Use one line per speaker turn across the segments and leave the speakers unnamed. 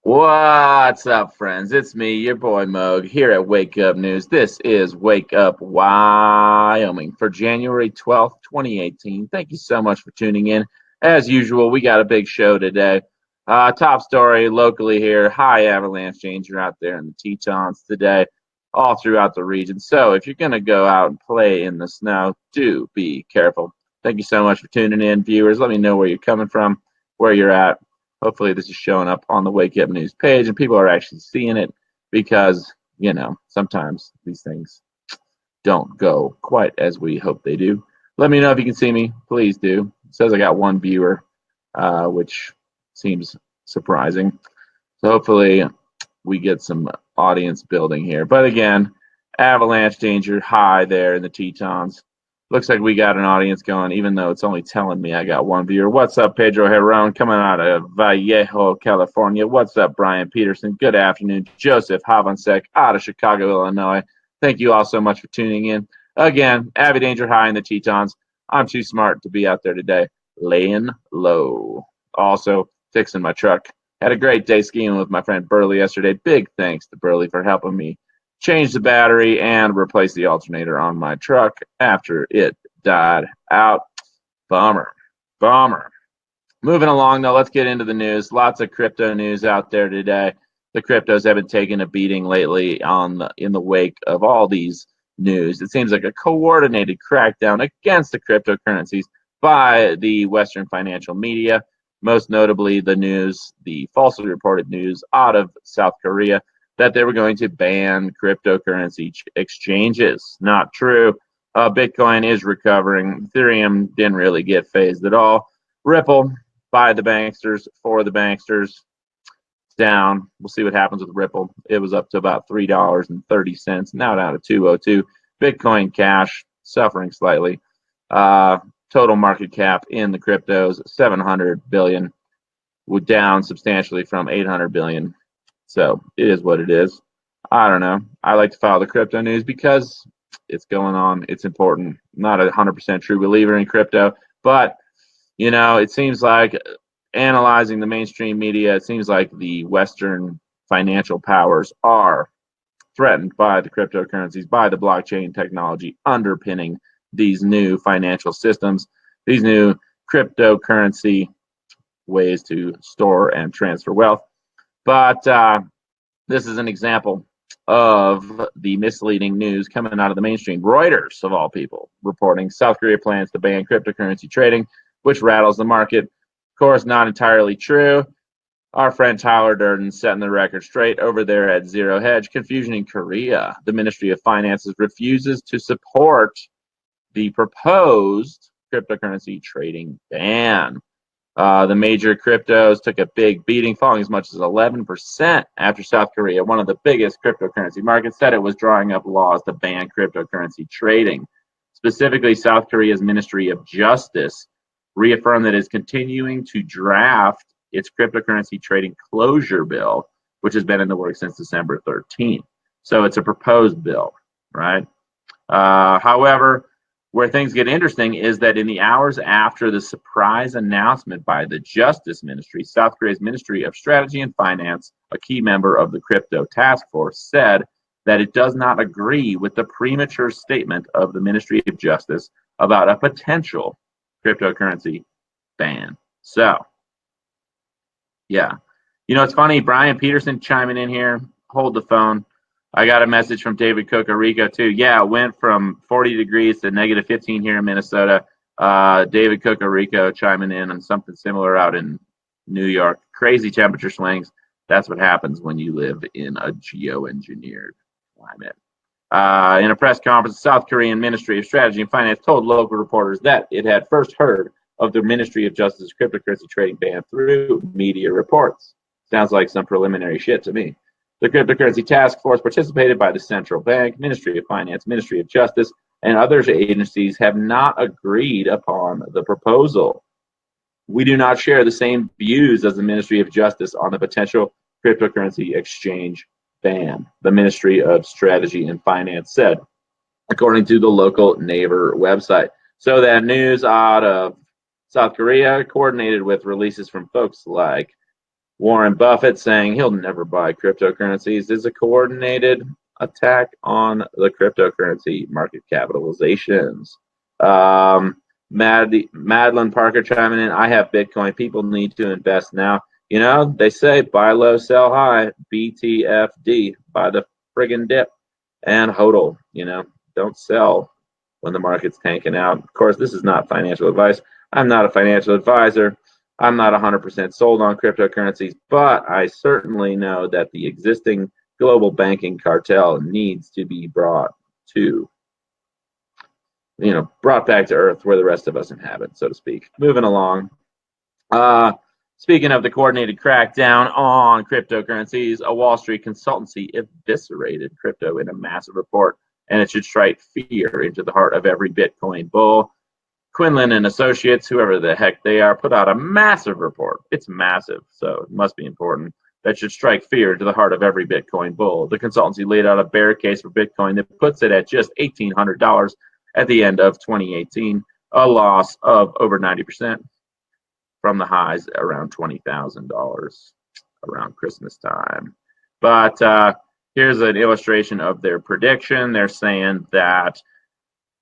What's up, friends? It's me, your boy Mog, here at Wake Up News. This is Wake Up Wyoming for January 12th, 2018. Thank you so much for tuning in. As usual, we got a big show today. Top story locally here, high avalanche danger out there in the Tetons today, all throughout the region. So if you're going to go out and play in the snow, do be careful. Thank you so much for tuning in, viewers. Let me know where you're coming from, where you're at. Hopefully this is showing up on the Wake Up News page and people are actually seeing it because, sometimes these things don't go quite as we hope they do. Let me know if you can see me. Please do. It says I got one viewer, which seems surprising. So hopefully we get some audience building here. But again, avalanche danger high there in the Tetons. Looks like we got an audience going, even though it's only telling me I got one viewer. What's up, Pedro Heron, coming out of Vallejo, California? What's up, Brian Peterson? Good afternoon. Joseph Havansek out of Chicago, Illinois. Thank you all so much for tuning in. Again, avid danger high in the Tetons. I'm too smart to be out there today, laying low. Also, fixing my truck. Had a great day skiing with my friend Burley yesterday. Big thanks to Burley for helping me change the battery and replace the alternator on my truck after it died out. Bummer. Moving along, though, let's get into the news. Lots of crypto news out there today. The cryptos have been taking a beating lately in the wake of all these news. It seems like a coordinated crackdown against the cryptocurrencies by the Western financial media, most notably the falsely reported news out of South Korea that they were going to ban cryptocurrency exchanges. Not true. Bitcoin is recovering. Ethereum didn't really get phased at all. Ripple, by the banksters, for the banksters, down. We'll see what happens with Ripple. It was up to about $3.30, now down to $2.02. Bitcoin Cash suffering slightly. Total market cap in the cryptos, 700 billion, down substantially from 800 billion. So it is what it is. I don't know. I like to follow the crypto news because it's going on. It's important. I'm not a 100% true believer in crypto, but it seems like analyzing the mainstream media, it seems like the Western financial powers are threatened by the cryptocurrencies, by the blockchain technology underpinning these new financial systems, these new cryptocurrency ways to store and transfer wealth. But this is an example of the misleading news coming out of the mainstream. Reuters, of all people, reporting South Korea plans to ban cryptocurrency trading, which rattles the market. Of course, not entirely true. Our friend Tyler Durden setting the record straight over there at Zero Hedge. Confusion in Korea. The Ministry of Finances refuses to support the proposed cryptocurrency trading ban. The major cryptos took a big beating, falling as much as 11% after South Korea, one of the biggest cryptocurrency markets, said it was drawing up laws to ban cryptocurrency trading. Specifically, South Korea's Ministry of Justice reaffirmed that it is continuing to draft its cryptocurrency trading closure bill, which has been in the works since December 13th. So it's a proposed bill, right? However, where things get interesting is that in the hours after the surprise announcement by the Justice Ministry, South Korea's Ministry of Strategy and Finance, a key member of the crypto task force, said that it does not agree with the premature statement of the Ministry of Justice about a potential cryptocurrency ban. So, yeah. It's funny, Brian Peterson chiming in here. Hold the phone. I got a message from David Cocarico too. Yeah, it went from 40 degrees to negative 15 here in Minnesota. David Cocarico chiming in on something similar out in New York. Crazy temperature swings. That's what happens when you live in a geoengineered climate. In a press conference, the South Korean Ministry of Strategy and Finance told local reporters that it had first heard of the Ministry of Justice cryptocurrency trading ban through media reports. Sounds like some preliminary shit to me. The cryptocurrency task force, participated by the Central Bank, Ministry of Finance, Ministry of Justice, and other agencies, have not agreed upon the proposal. We do not share the same views as the Ministry of Justice on the potential cryptocurrency exchange ban, the Ministry of Strategy and Finance said, according to the local Naver website. So that news out of South Korea, coordinated with releases from folks like Warren Buffett saying he'll never buy cryptocurrencies is a coordinated attack on the cryptocurrency market capitalizations. Madeline Parker chiming in. I have Bitcoin. People need to invest now. You know, they say buy low, sell high. BTFD, buy the friggin' dip. And HODL, you know, don't sell when the market's tanking out. Of course, this is not financial advice. I'm not a financial advisor. I'm not 100% sold on cryptocurrencies, but I certainly know that the existing global banking cartel needs to be brought to, brought back to earth where the rest of us inhabit, so to speak. Moving along. Speaking of the coordinated crackdown on cryptocurrencies, a Wall Street consultancy eviscerated crypto in a massive report, and it should strike fear into the heart of every Bitcoin bull. Quinlan and Associates, whoever the heck they are, put out a massive report. It's massive, so it must be important. That should strike fear into the heart of every Bitcoin bull. The consultancy laid out a bear case for Bitcoin that puts it at just $1,800 at the end of 2018, a loss of over 90% from the highs around $20,000 around Christmas time. But here's an illustration of their prediction. They're saying that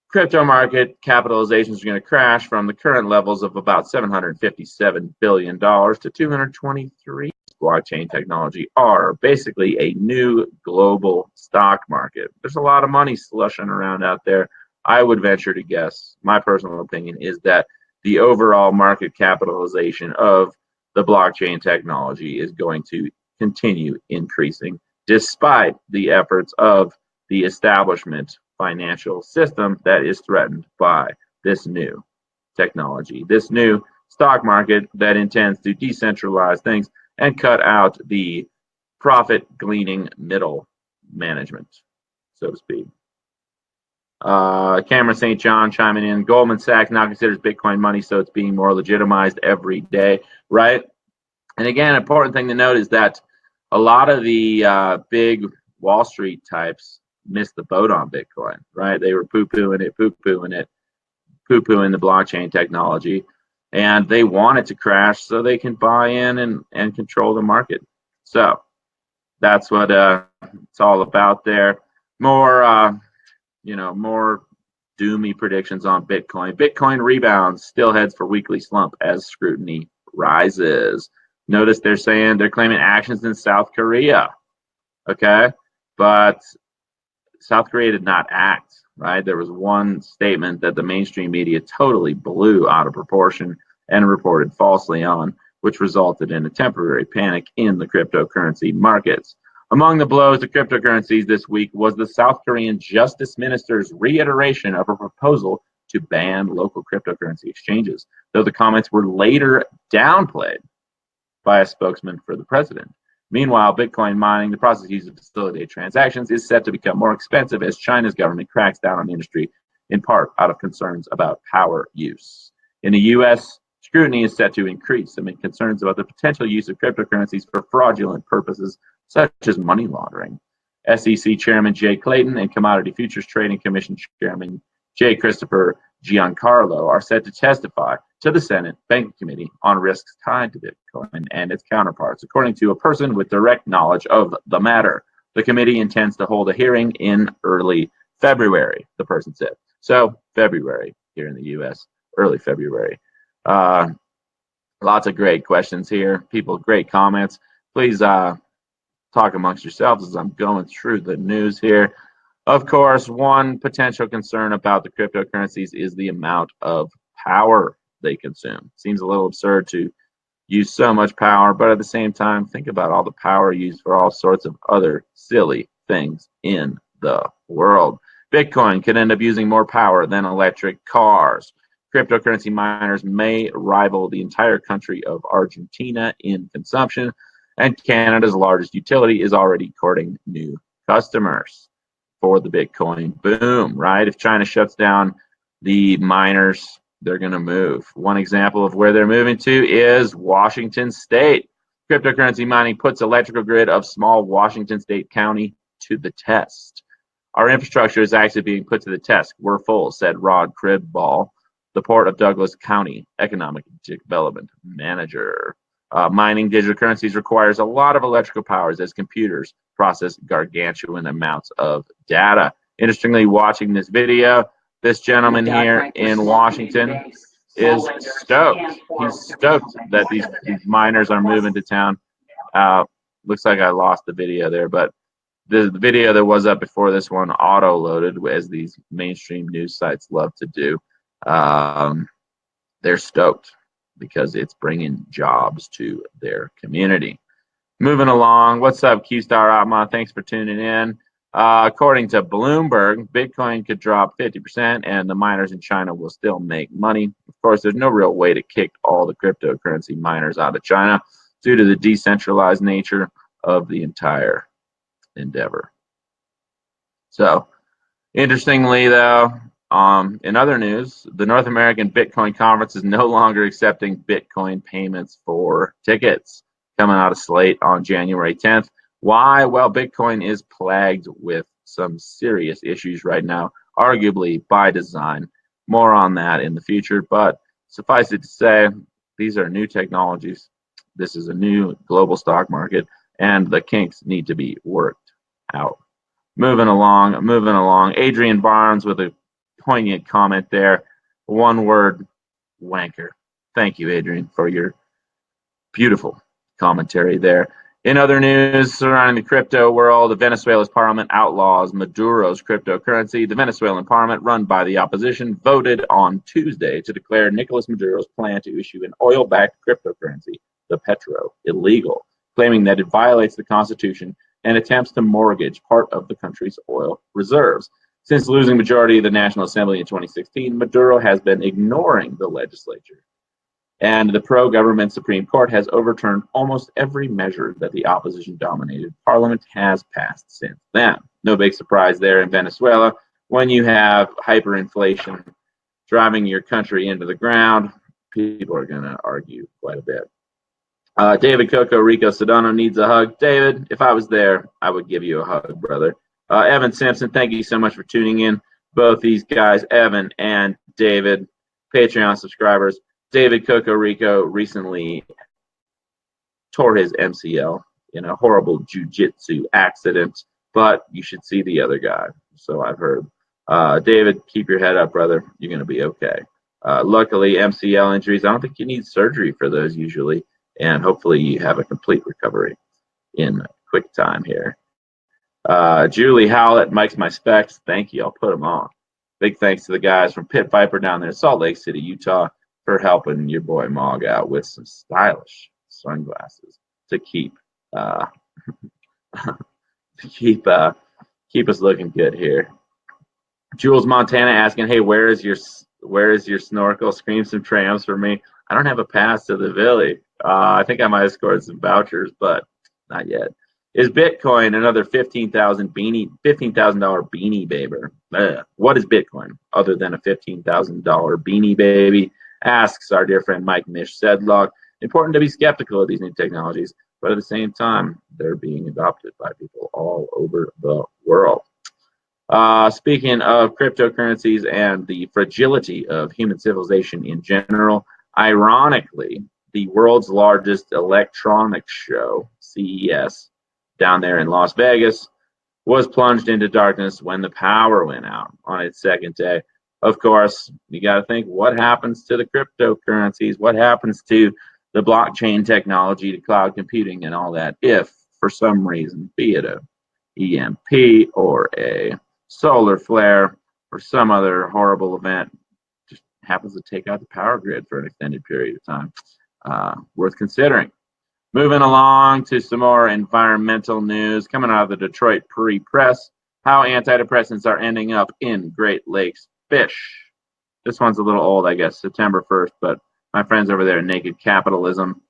crypto market capitalizations are going to crash from the current levels of about $757 billion to 223. Blockchain technology are basically a new global stock market. There's a lot of money slushing around out there. I would venture to guess, my personal opinion is that the overall market capitalization of the blockchain technology is going to continue increasing despite the efforts of the establishment financial system that is threatened by this new technology, this new stock market that intends to decentralize things and cut out the profit gleaning middle management, so to speak. Cameron St. John chiming in. Goldman Sachs now considers Bitcoin money, so it's being more legitimized every day, right? And again, an important thing to note is that a lot of the big Wall Street types missed the boat on Bitcoin, right? They were poo-pooing the blockchain technology, and they want it to crash so they can buy in and control the market. So that's what it's all about there. More doomy predictions on Bitcoin. Bitcoin rebounds, still heads for weekly slump as scrutiny rises. Notice they're claiming actions in South Korea. Okay, but South Korea did not act, right? There was one statement that the mainstream media totally blew out of proportion and reported falsely on, which resulted in a temporary panic in the cryptocurrency markets. Among the blows to cryptocurrencies this week was the South Korean Justice Minister's reiteration of a proposal to ban local cryptocurrency exchanges, though the comments were later downplayed by a spokesman for the president. Meanwhile, Bitcoin mining, the process used to facilitate transactions, is set to become more expensive as China's government cracks down on the industry, in part out of concerns about power use. In the U.S., scrutiny is set to increase amid concerns about the potential use of cryptocurrencies for fraudulent purposes, such as money laundering. SEC Chairman Jay Clayton and Commodity Futures Trading Commission Chairman J. Christopher Giancarlo are set to testify to the Senate Banking Committee on risks tied to Bitcoin and its counterparts, according to a person with direct knowledge of the matter. The committee intends to hold a hearing in early February, the person said. So, February here in the U.S., early February. Lots of great questions here. People, great comments. Please talk amongst yourselves as I'm going through the news here. Of course, one potential concern about the cryptocurrencies is the amount of power they consume. Seems a little absurd to use so much power, but at the same time, think about all the power used for all sorts of other silly things in the world. Bitcoin could end up using more power than electric cars. Cryptocurrency miners may rival the entire country of Argentina in consumption, and Canada's largest utility is already courting new customers for the Bitcoin boom, right? If China shuts down the miners, they're going to move. One example of where they're moving to is Washington State. Cryptocurrency mining puts electrical grid of small Washington State county to the test. Our infrastructure is actually being put to the test. We're full, said Rod Cribball, the Port of Douglas County Economic Development Manager. Mining digital currencies requires a lot of electrical powers as computers process gargantuan amounts of data. Interestingly, watching this video, this gentleman here in Washington is stoked. He's stoked that these miners are moving to town. Looks like I lost the video there, but the video that was up before this one auto-loaded, as these mainstream news sites love to do. They're stoked because it's bringing jobs to their community. Moving along, what's up, Q-Star Atma? Thanks for tuning in. According to Bloomberg, Bitcoin could drop 50% and the miners in China will still make money. Of course, there's no real way to kick all the cryptocurrency miners out of China due to the decentralized nature of the entire endeavor. So, interestingly, though, in other news, the North American Bitcoin Conference is no longer accepting Bitcoin payments for tickets, coming out of Slate on January 10th. Why? Well, Bitcoin is plagued with some serious issues right now, arguably by design. More on that in the future, but suffice it to say, these are new technologies. This is a new global stock market, and the kinks need to be worked out. Moving along. Adrian Barnes with a poignant comment there. One word, wanker. Thank you, Adrian, for your beautiful commentary there. In other news surrounding the crypto world, Venezuela's parliament outlaws Maduro's cryptocurrency. The Venezuelan parliament, run by the opposition, voted on Tuesday to declare Nicolas Maduro's plan to issue an oil-backed cryptocurrency, the Petro, illegal, claiming that it violates the Constitution and attempts to mortgage part of the country's oil reserves. Since losing majority of the National Assembly in 2016, Maduro has been ignoring the legislature. And the pro-government Supreme Court has overturned almost every measure that the opposition-dominated parliament has passed since then. No big surprise there in Venezuela. When you have hyperinflation driving your country into the ground, people are going to argue quite a bit. David Coco Rico Sedano needs a hug. David, if I was there, I would give you a hug, brother. Evan Simpson, thank you so much for tuning in. Both these guys, Evan and David, Patreon subscribers. David Coco Rico recently tore his MCL in a horrible jiu-jitsu accident, but you should see the other guy, so I've heard. David, keep your head up, brother. You're going to be okay. Luckily, MCL injuries, I don't think you need surgery for those usually, and hopefully you have a complete recovery in quick time here. Julie Howlett, Mike's my specs. Thank you. I'll put them on. Big thanks to the guys from Pit Viper down there in Salt Lake City, Utah, for helping your boy Mog out with some stylish sunglasses to keep keep us looking good here. Jules Montana asking, hey, where is your snorkel? Scream some trams for me. I don't have a pass to the Villy. I think I might have scored some vouchers, but not yet. Is Bitcoin another $15,000 beanie baby? What is Bitcoin other than a $15,000 beanie baby? Asks our dear friend Mike Mish Sedlog. Important to be skeptical of these new technologies, but at the same time, they're being adopted by people all over the world. Speaking of cryptocurrencies and the fragility of human civilization in general, ironically, the world's largest electronics show, CES, down there in Las Vegas, was plunged into darkness when the power went out on its second day. Of course, you got to think, what happens to the cryptocurrencies? What happens to the blockchain technology, to cloud computing and all that, if for some reason, be it a EMP or a solar flare or some other horrible event, just happens to take out the power grid for an extended period of time? Worth considering. Moving along to some more environmental news coming out of the Detroit Free Press. How antidepressants are ending up in Great Lakes fish. This one's a little old, I guess, September 1st, but my friends over there at Naked Capitalism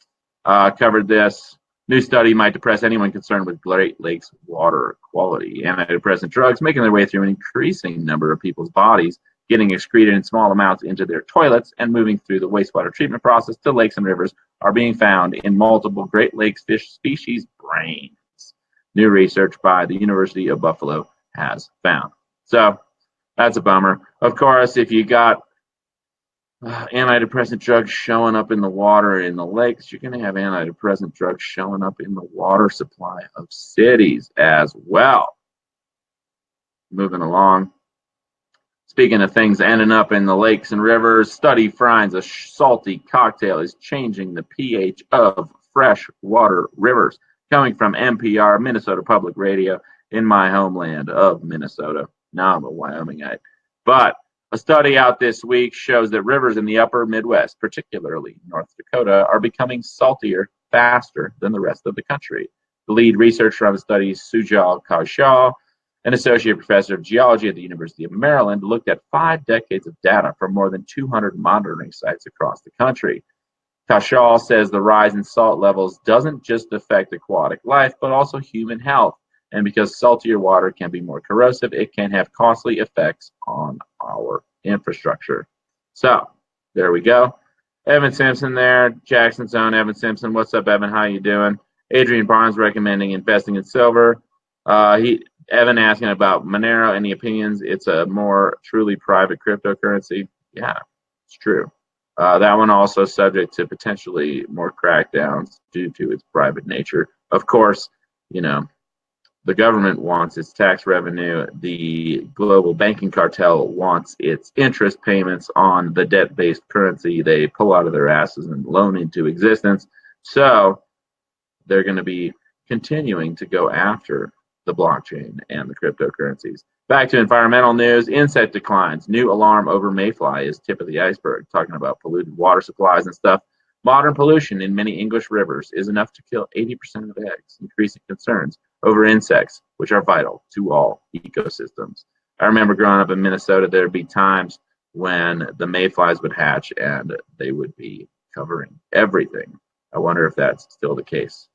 covered this. New study might depress anyone concerned with Great Lakes water quality. Antidepressant drugs making their way through an increasing number of people's bodies, getting excreted in small amounts into their toilets and moving through the wastewater treatment process to lakes and rivers are being found in multiple Great Lakes fish species brains. New research by the University of Buffalo has found. So that's a bummer. Of course, if you got Antidepressant drugs showing up in the water in the lakes. You're going to have antidepressant drugs showing up in the water supply of cities as well. Moving along. Speaking of things ending up in the lakes and rivers, study finds a salty cocktail is changing the pH of freshwater rivers. Coming from NPR, Minnesota Public Radio, in my homeland of Minnesota. Now I'm a Wyomingite. But a study out this week shows that rivers in the upper Midwest, particularly North Dakota, are becoming saltier faster than the rest of the country. The lead researcher on the study, Sujal Kaushal, an associate professor of geology at the University of Maryland, looked at 5 decades of data from more than 200 monitoring sites across the country. Kaushal says the rise in salt levels doesn't just affect aquatic life, but also human health. And because saltier water can be more corrosive, it can have costly effects on our infrastructure. So, there we go. Evan Simpson there, Jackson's own Evan Simpson. What's up, Evan? How you doing? Adrian Barnes recommending investing in silver. Evan asking about Monero. Any opinions? It's a more truly private cryptocurrency. Yeah, it's true. That one also subject to potentially more crackdowns due to its private nature. Of course, you know, the government wants its tax revenue. The global banking cartel wants its interest payments on the debt-based currency they pull out of their asses and loan into existence. So they're going to be continuing to go after the blockchain and the cryptocurrencies. Back to environmental news, insect declines. New alarm over mayfly is tip of the iceberg, talking about polluted water supplies and stuff. Modern pollution in many English rivers is enough to kill 80% of eggs, increasing concerns over insects, which are vital to all ecosystems. I remember growing up in Minnesota, there'd be times when the mayflies would hatch and they would be covering everything. I wonder if that's still the case.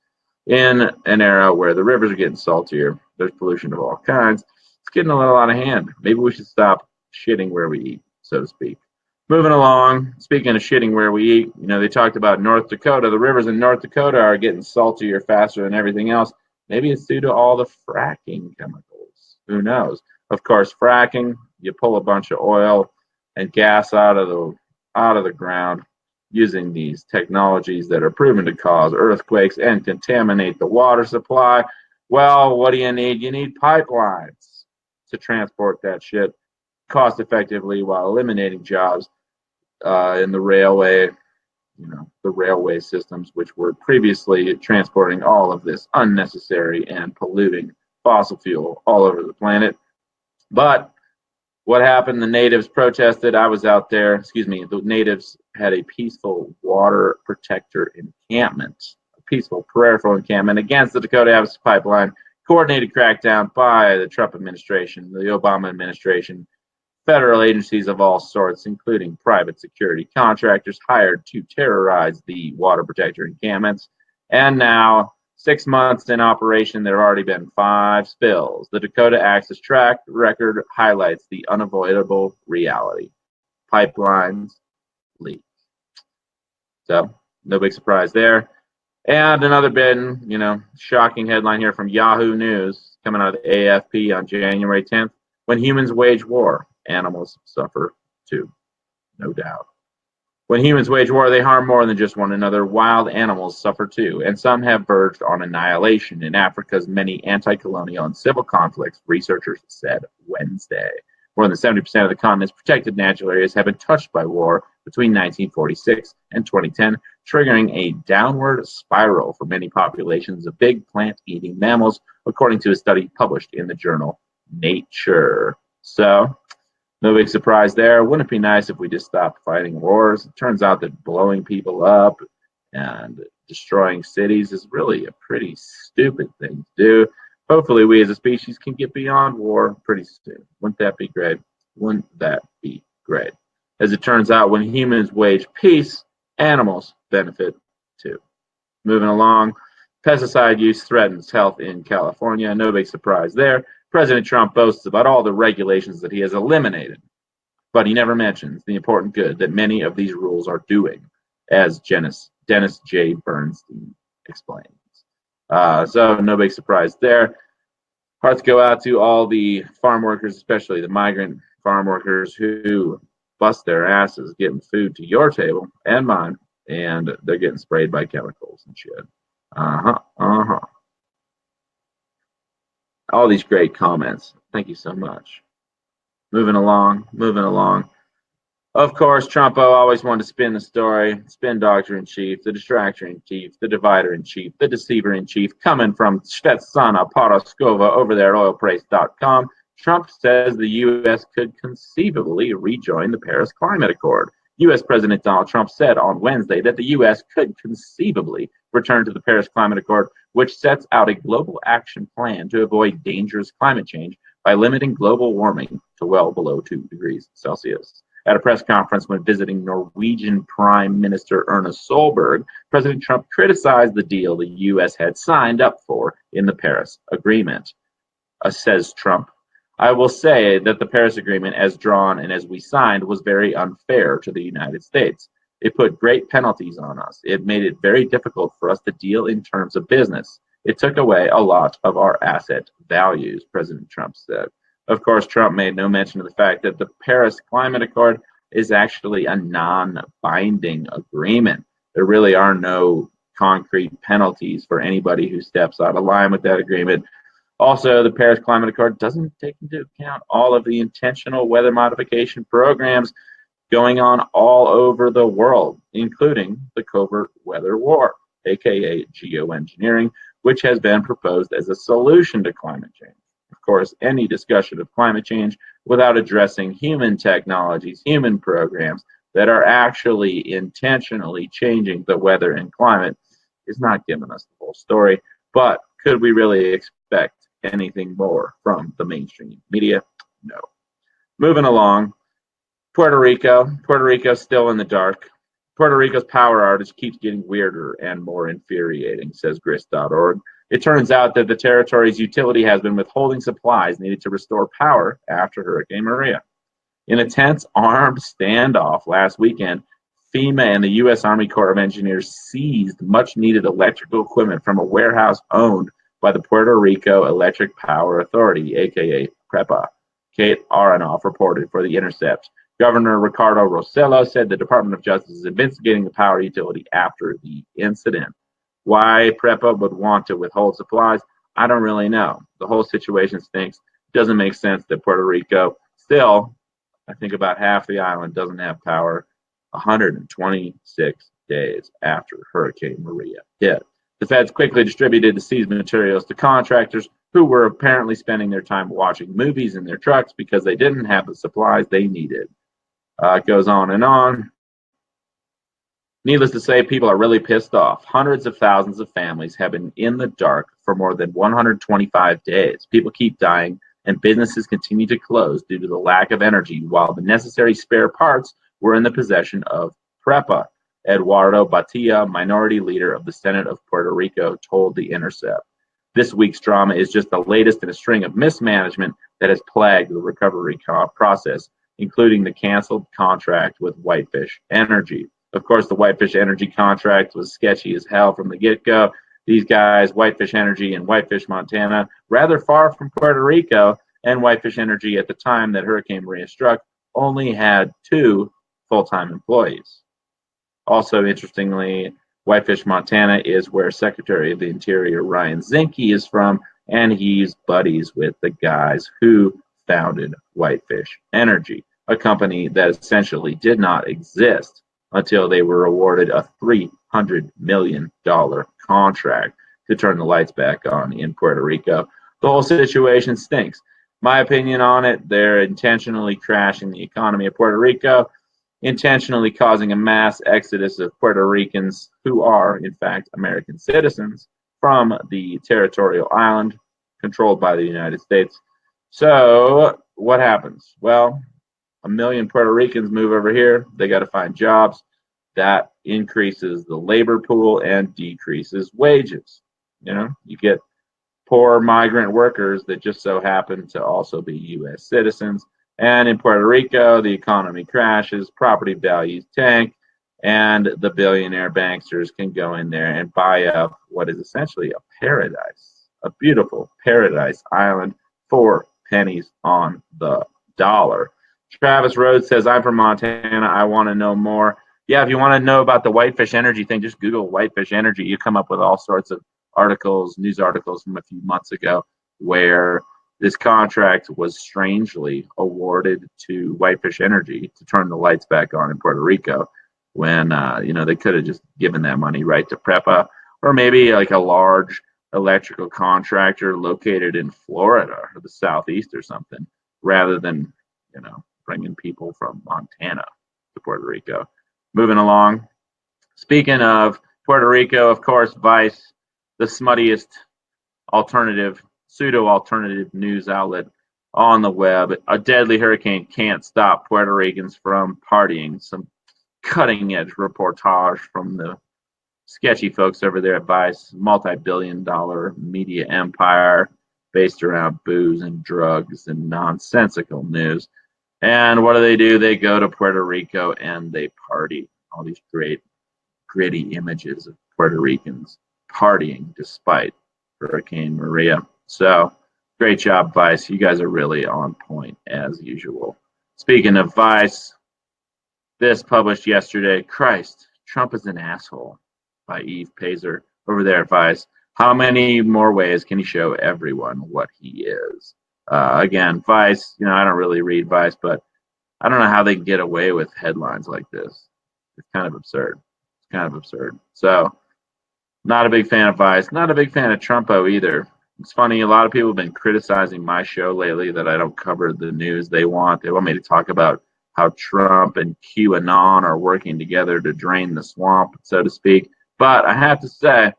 In an era where the rivers are getting saltier, there's pollution of all kinds. It's getting a little out of hand. Maybe we should stop shitting where we eat, so to speak. Moving along, speaking of shitting where we eat, they talked about North Dakota. The rivers in North Dakota are getting saltier faster than everything else. Maybe it's due to all the fracking chemicals. Who knows? Of course, fracking, you pull a bunch of oil and gas out of the ground using these technologies that are proven to cause earthquakes and contaminate the water supply. Well, what do you need? You need pipelines to transport that shit cost effectively while eliminating jobs in the railway, the railway systems, which were previously transporting all of this unnecessary and polluting fossil fuel all over the planet. But what happened? The natives protested. I was out there. The natives had a peaceful water protector encampment, a peaceful, prayerful encampment against the Dakota Access Pipeline, coordinated crackdown by the Trump administration, the Obama administration, federal agencies of all sorts, including private security contractors hired to terrorize the water protector encampments. And now, 6 months in operation, there have already been 5 spills. The Dakota Access track record highlights the unavoidable reality. Pipelines leak. So, no big surprise there. And another bit, shocking headline here from Yahoo News coming out of the AFP on January 10th. When humans wage war, animals suffer too, no doubt. When humans wage war, they harm more than just one another. Wild animals suffer too, and some have verged on annihilation in Africa's many anti-colonial and civil conflicts, researchers said Wednesday. More than 70% of the continent's protected natural areas have been touched by war between 1946 and 2010, triggering a downward spiral for many populations of big plant-eating mammals, according to a study published in the journal Nature. So, no big surprise there. Wouldn't it be nice if we just stopped fighting wars? It turns out that blowing people up and destroying cities is really a pretty stupid thing to do. Hopefully, we as a species can get beyond war pretty soon. Wouldn't that be great? Wouldn't that be great? As it turns out, when humans wage peace, animals benefit too. Moving along, pesticide use threatens health in California. No big surprise there. President Trump boasts about all the regulations that he has eliminated, but he never mentions the important good that many of these rules are doing, as Dennis J. Bernstein explains. So no big surprise there. Hearts go out to all the farm workers, especially the migrant farm workers who bust their asses getting food to your table and mine, and they're getting sprayed by chemicals and shit. All these great comments. Thank you so much. Moving along, moving along. Of course, Trumpo always wanted to spin the story, spin doctor in chief, the distractor in chief, the divider in chief, the deceiver in chief, coming from Svetlana Poroskova over there at oilprice.com. Trump says the U.S. could conceivably rejoin the Paris Climate Accord. U.S. President Donald Trump said on Wednesday that the U.S. could conceivably return to the Paris Climate Accord, which sets out a global action plan to avoid dangerous climate change by limiting global warming to well below 2 degrees Celsius. At a press conference when visiting Norwegian Prime Minister Erna Solberg, President Trump criticized the deal the U.S. had signed up for in the Paris Agreement. Says Trump, I will say that the Paris Agreement, as drawn and as we signed, was very unfair to the United States. It put great penalties on us. It made it very difficult for us to deal in terms of business. It took away a lot of our asset values, President Trump said. Of course, Trump made no mention of the fact that the Paris Climate Accord is actually a non-binding agreement. There really are no concrete penalties for anybody who steps out of line with that agreement. Also, the Paris Climate Accord doesn't take into account all of the intentional weather modification programs going on all over the world, including the covert weather war, aka geoengineering, which has been proposed as a solution to climate change. Of course, any discussion of climate change without addressing human technologies, human programs that are actually intentionally changing the weather and climate is not giving us the whole story. But could we really expect anything more from the mainstream media? No. Moving along, Puerto Rico. Puerto Rico still in the dark. Puerto Rico's power outage keeps getting weirder and more infuriating, says grist.org. It turns out that the territory's utility has been withholding supplies needed to restore power after Hurricane Maria. In a tense armed standoff last weekend, FEMA and the U.S. Army Corps of Engineers seized much-needed electrical equipment from a warehouse owned by the Puerto Rico Electric Power Authority, aka PREPA. Kate Aronoff reported for The Intercept. Governor Ricardo Rossello said the Department of Justice is investigating the power utility after the incident. Why PREPA would want to withhold supplies, I don't really know. The whole situation stinks. It doesn't make sense that Puerto Rico still, I think about half the island doesn't have power 126 days after Hurricane Maria hit. The feds quickly distributed the seized materials to contractors who were apparently spending their time watching movies in their trucks because they didn't have the supplies they needed. It goes on and on. Needless to say, people are really pissed off. Hundreds of thousands of families have been in the dark for more than 125 days. People keep dying, and businesses continue to close due to the lack of energy, while the necessary spare parts were in the possession of PREPA. Eduardo Batia, minority leader of the Senate of Puerto Rico, told The Intercept. This week's drama is just the latest in a string of mismanagement that has plagued the recovery process, including the canceled contract with Whitefish Energy. Of course, the Whitefish Energy contract was sketchy as hell from the get-go. These guys, Whitefish Energy and Whitefish, Montana, rather far from Puerto Rico, and Whitefish Energy at the time that Hurricane Maria struck only had 2 full-time employees. Also, interestingly, Whitefish, Montana is where Secretary of the Interior Ryan Zinke is from, and he's buddies with the guys who founded Whitefish Energy, a company that essentially did not exist until they were awarded a $300 million contract to turn the lights back on in Puerto Rico. The whole situation stinks. My opinion on it, they're intentionally crashing the economy of Puerto Rico, intentionally causing a mass exodus of Puerto Ricans who are, in fact, American citizens from the territorial island controlled by the United States. So what happens? Well, 1 million Puerto Ricans move over here. They got to find jobs. That increases the labor pool and decreases wages. You know, you get poor migrant workers that just so happen to also be U.S. citizens. And in Puerto Rico, the economy crashes, property values tank, and the billionaire banksters can go in there and buy up what is essentially a paradise, a beautiful paradise island for pennies on the dollar. Travis Rhodes says, I'm from Montana. I want to know more. Yeah, if you want to know about the Whitefish Energy thing, just Google Whitefish Energy. You come up with all sorts of articles, news articles from a few months ago where this contract was strangely awarded to Whitefish Energy to turn the lights back on in Puerto Rico when they could have just given that money right to PREPA, or maybe like a large electrical contractor located in Florida or the Southeast or something, rather than bringing people from Montana to Puerto Rico. Moving along. Speaking of Puerto Rico, of course, Vice, the smuttiest alternative, pseudo-alternative news outlet on the web. A deadly hurricane can't stop Puerto Ricans from partying. Some cutting-edge reportage from the sketchy folks over there at Vice, multi-billion-dollar media empire based around booze and drugs and nonsensical news. And what do? They go to Puerto Rico and they party. All these great, gritty images of Puerto Ricans partying despite Hurricane Maria. So, great job, Vice. You guys are really on point as usual. Speaking of Vice, this published yesterday, Christ, Trump is an asshole, by Eve Pazer over there at Vice. How many more ways can he show everyone what he is? Again, Vice, I don't really read Vice, but I don't know how they get away with headlines like this. It's kind of absurd. So, not a big fan of Vice. Not a big fan of Trumpo either. It's funny, a lot of people have been criticizing my show lately that I don't cover the news they want. They want me to talk about how Trump and QAnon are working together to drain the swamp, so to speak. But I have to say,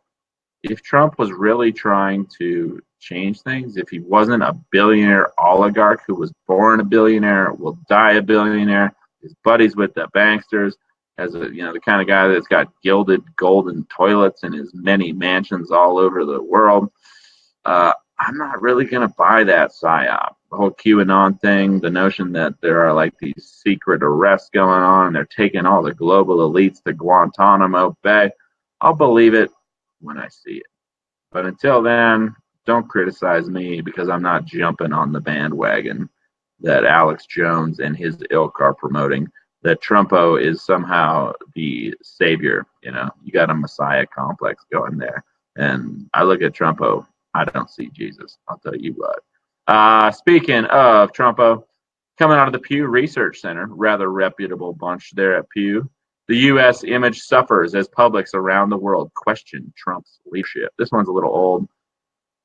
if Trump was really trying to change things, if he wasn't a billionaire oligarch who was born a billionaire, will die a billionaire, his buddies with the banksters, as the kind of guy that's got gilded golden toilets in his many mansions all over the world, I'm not really going to buy that psyop. The whole QAnon thing, the notion that there are like these secret arrests going on and they're taking all the global elites to Guantanamo Bay, I'll believe it when I see it. But until then, don't criticize me because I'm not jumping on the bandwagon that Alex Jones and his ilk are promoting, that Trumpo is somehow the savior. You got a messiah complex going there. And I look at Trumpo, I don't see Jesus. I'll tell you what. Speaking of Trumpo, coming out of the Pew Research Center, rather reputable bunch there at Pew, the U.S. image suffers as publics around the world question Trump's leadership. This one's a little old,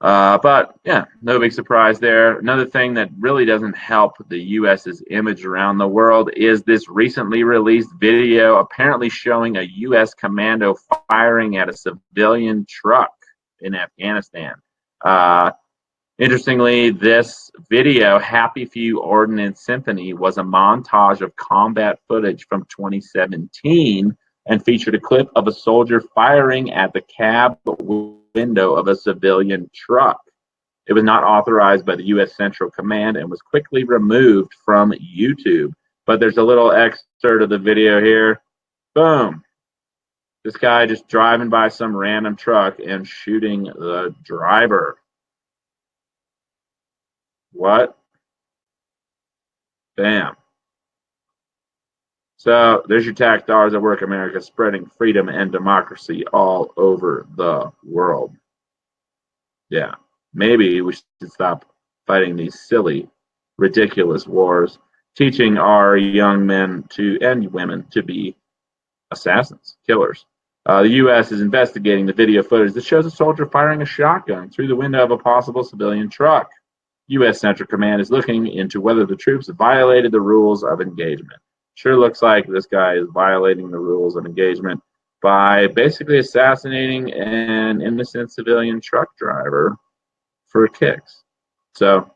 but yeah, no big surprise there. Another thing that really doesn't help the U.S.'s image around the world is this recently released video apparently showing a U.S. commando firing at a civilian truck in Afghanistan. Interestingly, this video, Happy Few Ordnance Symphony, was a montage of combat footage from 2017 and featured a clip of a soldier firing at the cab window of a civilian truck. It was not authorized by the U.S. Central Command and was quickly removed from YouTube. But there's a little excerpt of the video here. Boom. This guy just driving by some random truck and shooting the driver. What? Bam. So there's your tax dollars at work, America, spreading freedom and democracy all over the world. Yeah, maybe we should stop fighting these silly, ridiculous wars, teaching our young men and women to be assassins, killers. The U.S. is investigating the video footage that shows a soldier firing a shotgun through the window of a possible civilian truck. U.S. Central Command is looking into whether the troops violated the rules of engagement. Sure looks like this guy is violating the rules of engagement by basically assassinating an innocent civilian truck driver for kicks. So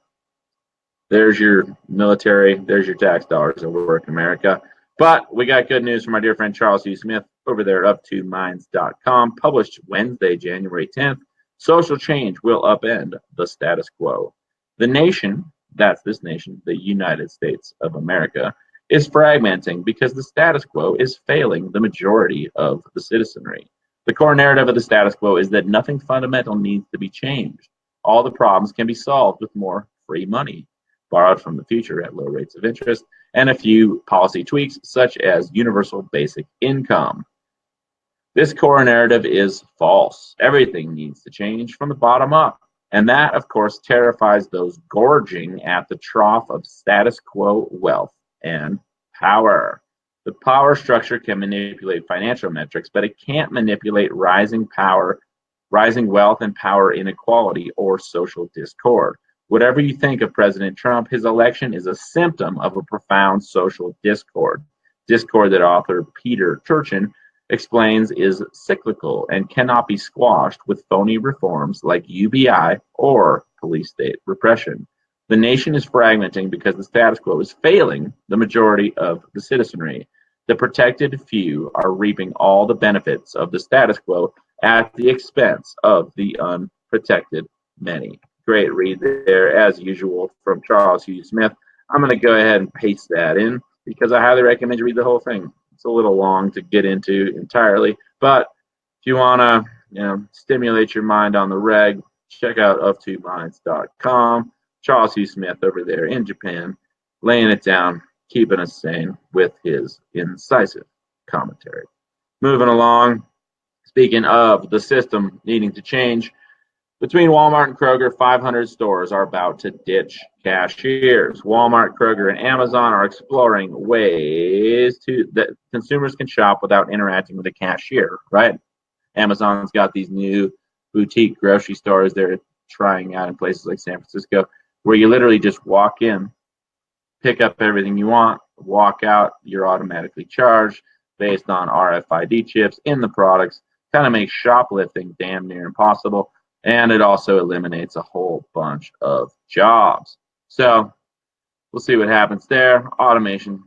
there's your military, there's your tax dollars at work, America. But we got good news from our dear friend Charles E. Smith over there at up2minds.com, published Wednesday, January 10th. Social change will upend the status quo. The nation, that's this nation, the United States of America, is fragmenting because the status quo is failing the majority of the citizenry. The core narrative of the status quo is that nothing fundamental needs to be changed. All the problems can be solved with more free money, borrowed from the future at low rates of interest, and a few policy tweaks such as universal basic income. This core narrative is false. Everything needs to change from the bottom up. And that, of course, terrifies those gorging at the trough of status quo wealth and power. The power structure can manipulate financial metrics, but it can't manipulate rising power, rising wealth and power inequality or social discord. Whatever you think of President Trump, his election is a symptom of a profound social discord. Discord that author Peter Turchin explains is cyclical and cannot be squashed with phony reforms like UBI or police state repression. The nation is fragmenting because the status quo is failing the majority of the citizenry. The protected few are reaping all the benefits of the status quo at the expense of the unprotected many. Great read there, as usual, from Charles Hugh Smith. I'm going to go ahead and paste that in because I highly recommend you read the whole thing. It's a little long to get into entirely, but if you want to, stimulate your mind on the reg, check out of2minds.com. Charles Hugh Smith over there in Japan, laying it down, keeping us sane with his incisive commentary. Moving along, speaking of the system needing to change, between Walmart and Kroger, 500 stores are about to ditch cashiers. Walmart, Kroger, and Amazon are exploring ways that consumers can shop without interacting with a cashier, right? Amazon's got these new boutique grocery stores they're trying out in places like San Francisco, where you literally just walk in, pick up everything you want, walk out, you're automatically charged based on RFID chips in the products. Kind of makes shoplifting damn near impossible. And it also eliminates a whole bunch of jobs. So we'll see what happens there. Automation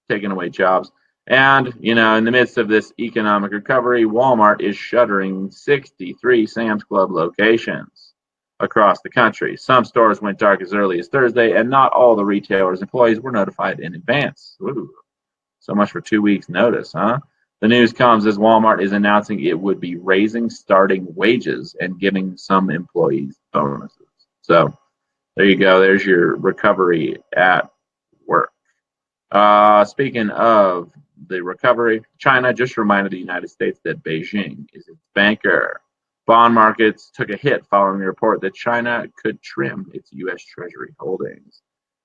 taking away jobs. And, in the midst of this economic recovery, Walmart is shuttering 63 Sam's Club locations across the country. Some stores went dark as early as Thursday, and not all the retailers' employees were notified in advance. Ooh, so much for 2 weeks' notice, huh? The news comes as Walmart is announcing it would be raising starting wages and giving some employees bonuses. So there you go. There's your recovery at work. Speaking of the recovery, China just reminded the United States that Beijing is its banker. Bond markets took a hit following the report that China could trim its U.S. Treasury holdings.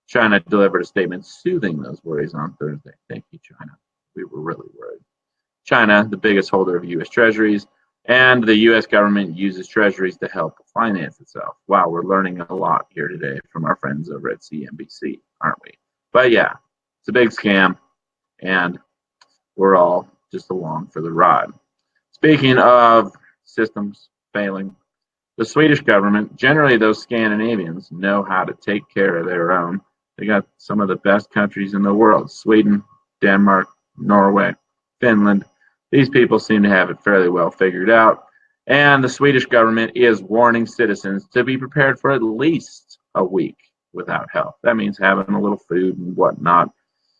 China delivered a statement soothing those worries on Thursday. Thank you, China. We were really worried. China, the biggest holder of U.S. Treasuries, and the U.S. government uses Treasuries to help finance itself. Wow, we're learning a lot here today from our friends over at CNBC, aren't we? But yeah, it's a big scam, and we're all just along for the ride. Speaking of systems failing, the Swedish government, generally those Scandinavians, know how to take care of their own. They got some of the best countries in the world: Sweden, Denmark, Norway, Finland. These people seem to have it fairly well figured out. And the Swedish government is warning citizens to be prepared for at least a week without help. That means having a little food and whatnot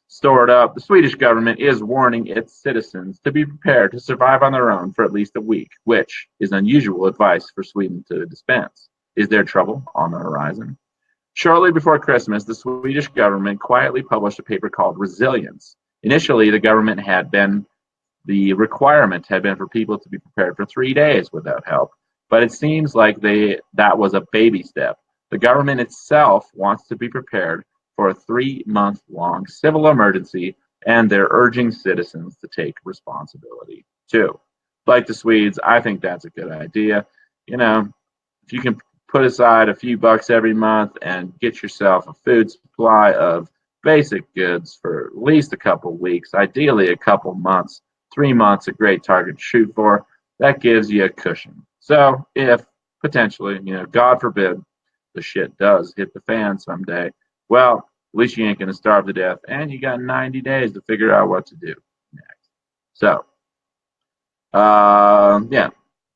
stored up. The Swedish government is warning its citizens to be prepared to survive on their own for at least a week, which is unusual advice for Sweden to dispense. Is there trouble on the horizon? Shortly before Christmas, the Swedish government quietly published a paper called Resilience. Initially, the requirement had been for people to be prepared for 3 days without help, but it seems like that was a baby step. The government itself wants to be prepared for a 3-month-long civil emergency, and they're urging citizens to take responsibility too. Like the Swedes, I think that's a good idea. If you can put aside a few bucks every month and get yourself a food supply of basic goods for at least a couple weeks, ideally a couple months. 3 months, a great target to shoot for. That gives you a cushion. So if potentially, God forbid, the shit does hit the fan someday, well, at least you ain't going to starve to death, and you got 90 days to figure out what to do next. So,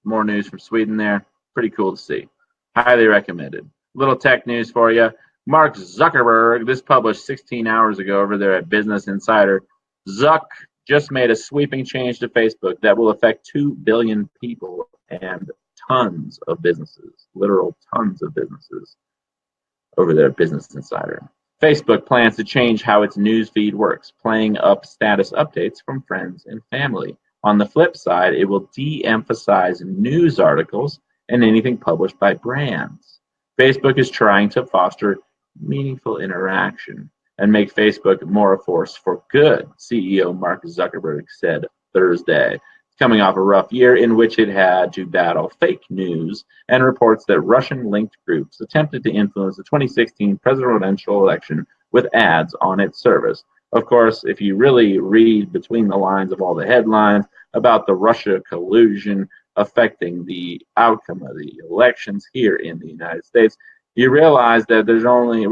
more news from Sweden there. Pretty cool to see. Highly recommended. Little tech news for you. Mark Zuckerberg, this published 16 hours ago over there at Business Insider. Zuck just made a sweeping change to Facebook that will affect 2 billion people and tons of businesses, literal tons of businesses over there at Business Insider. Facebook plans to change how its news feed works, playing up status updates from friends and family. On the flip side, it will de-emphasize news articles and anything published by brands. Facebook is trying to foster meaningful interaction and make Facebook more a force for good, CEO Mark Zuckerberg said Thursday, coming off a rough year in which it had to battle fake news and reports that Russian-linked groups attempted to influence the 2016 presidential election with ads on its service. Of course, if you really read between the lines of all the headlines about the Russia collusion affecting the outcome of the elections here in the United States, you realize that we're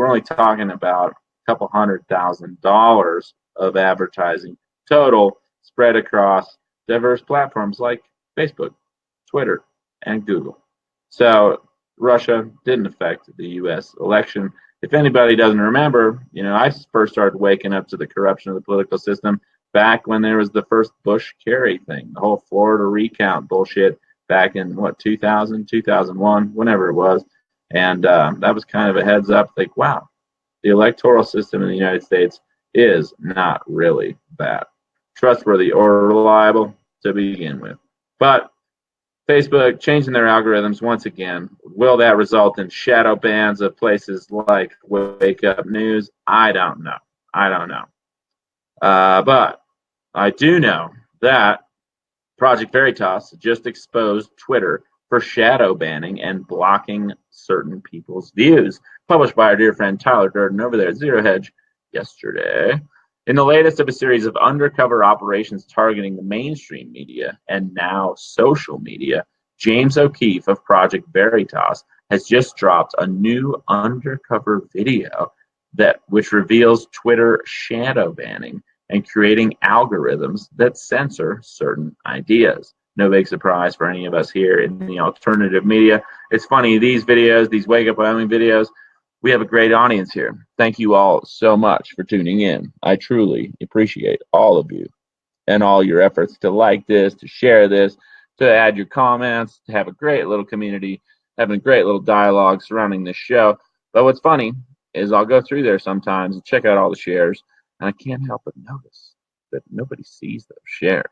only talking about a couple $100,000 of advertising total spread across diverse platforms like Facebook, Twitter, and Google. So Russia didn't affect the U.S. election. If anybody doesn't remember, I first started waking up to the corruption of the political system back when there was the first Bush-Kerry thing, the whole Florida recount bullshit back in, 2000, 2001, whenever it was. And that was kind of a heads up, like, wow, the electoral system in the United States is not really that trustworthy or reliable to begin with. But Facebook changing their algorithms once again, will that result in shadow bans of places like Wake Up News? I don't know. But I do know that Project Veritas just exposed Twitter for shadow banning and blocking certain people's views, published by our dear friend Tyler Durden over there at Zero Hedge yesterday. In the latest of a series of undercover operations targeting the mainstream media and now social media, James O'Keefe of Project Veritas has just dropped a new undercover video which reveals Twitter shadow banning and creating algorithms that censor certain ideas. No big surprise for any of us here in the alternative media. It's funny, these videos, these Wake Up Wyoming videos, we have a great audience here. Thank you all so much for tuning in. I truly appreciate all of you and all your efforts to like this, to share this, to add your comments, to have a great little community, having a great little dialogue surrounding this show. But what's funny is I'll go through there sometimes and check out all the shares, and I can't help but notice that nobody sees those shares.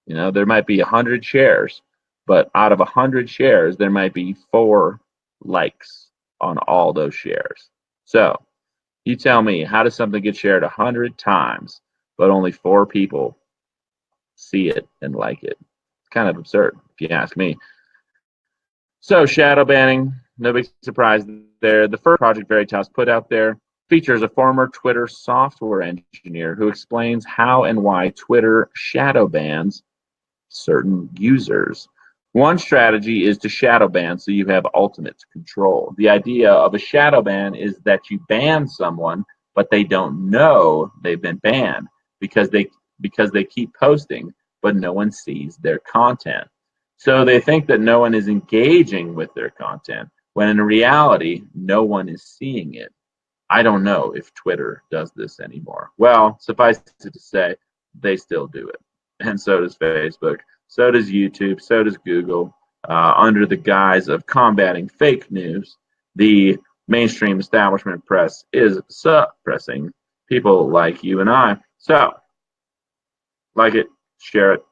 There might be 100 shares, but out of 100 shares, there might be 4 likes on all those shares. So you tell me, how does something get shared 100 times, but only 4 people see it and like it? It's kind of absurd, if you ask me. So shadow banning, no big surprise there. The first Project Veritas put out there features a former Twitter software engineer who explains how and why Twitter shadow bans certain users. One strategy is to shadow ban so you have ultimate control. The idea of a shadow ban is that you ban someone, but they don't know they've been banned because they keep posting, but no one sees their content. So they think that no one is engaging with their content, when in reality, no one is seeing it. I don't know if Twitter does this anymore. Well, suffice it to say, they still do it. And so does Facebook. So does YouTube, so does Google. Under the guise of combating fake news, the mainstream establishment press is suppressing people like you and I. So, like it, share it,